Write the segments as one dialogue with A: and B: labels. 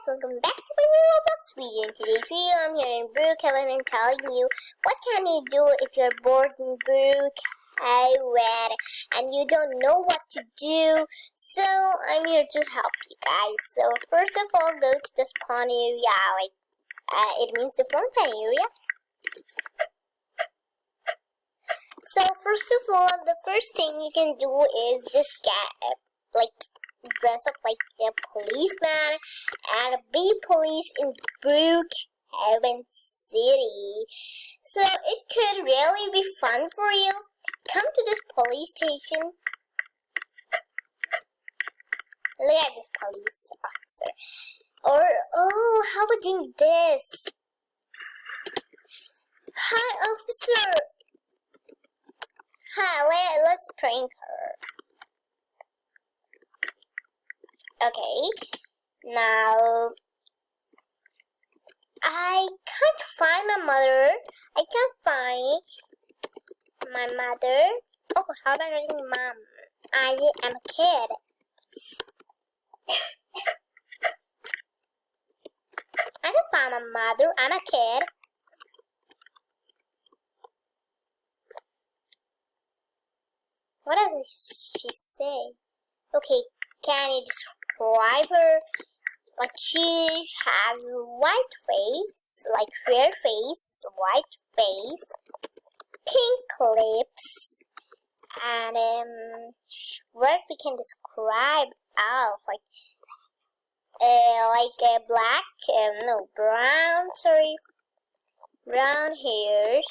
A: welcome back to my new Roblox video. In today's video, I'm here in Brookhaven and telling you what can you do if you're bored in Brookhaven and you don't know what to do. So I'm here to help you guys. So first of all, go to the spawn area, it means the fountain area. So first of all, the first thing you can do is just get dress up like a policeman and be police in Brookhaven City. So it could really be fun for you. Come to this police station. Look at this police officer. Or, oh, how about doing this? Hi, officer. Hi, let's prank her. Okay, now I can't find my mother. I can't find my mother. Oh, how about writing mom? I am a kid. I can find my mother. I'm a kid. What does she say? Okay, can you describe her? Like she has white face, like fair face, white face, pink lips, and what we can describe like black, no, brown, sorry, brown hair.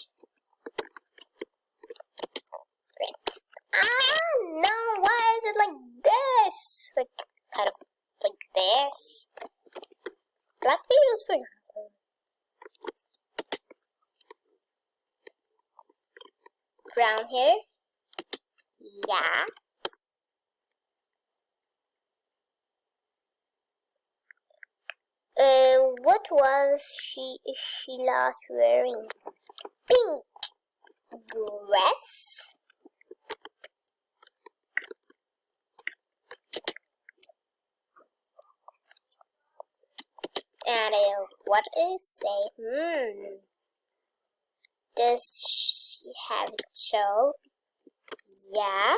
A: No, why is it like this? Like, kind of like this. Black videos for nothing. Brown hair. Yeah. What was she last wearing? Pink dress. And what is say? Does she have a toe? Yeah.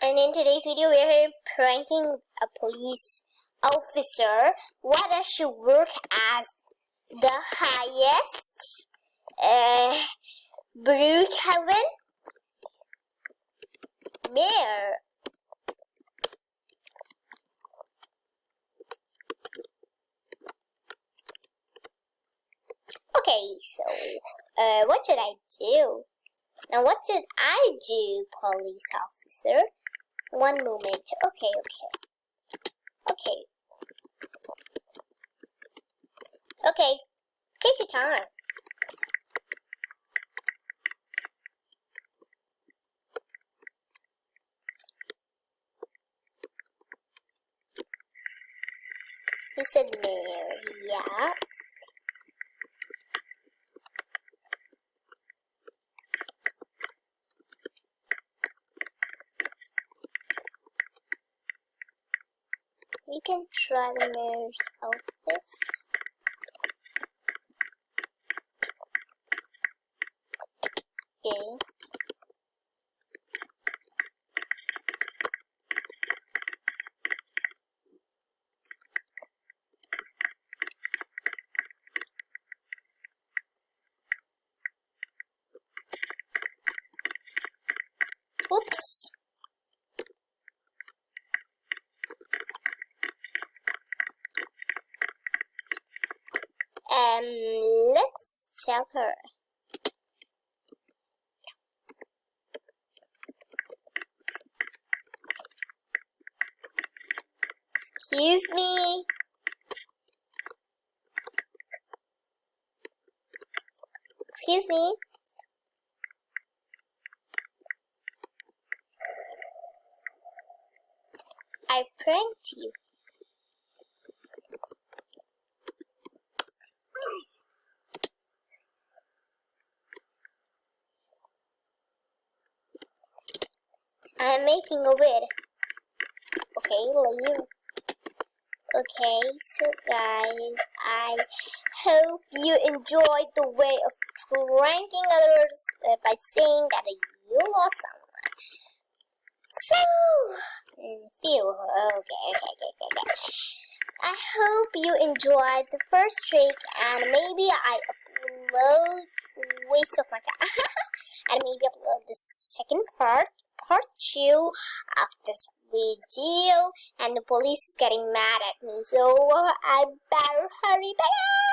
A: And in today's video, we are pranking a police officer. What does she work as? The highest Brookhaven mayor. Okay, so what should I do? Now, what should I do, police officer? One moment. Okay. Okay, take your time. You said mayor, yeah. We can try the mayor's office. Okay. Oops. Let's tell her. Excuse me. Excuse me. I pranked you. I'm making a wig. Okay, leave. Okay, so guys, I hope you enjoyed the way of pranking others by saying that you lost someone. So, okay. I hope you enjoyed the first trick, and maybe I upload waste of my time, and maybe upload the second part 2 of this video. And the police is getting mad at me, so I better hurry back.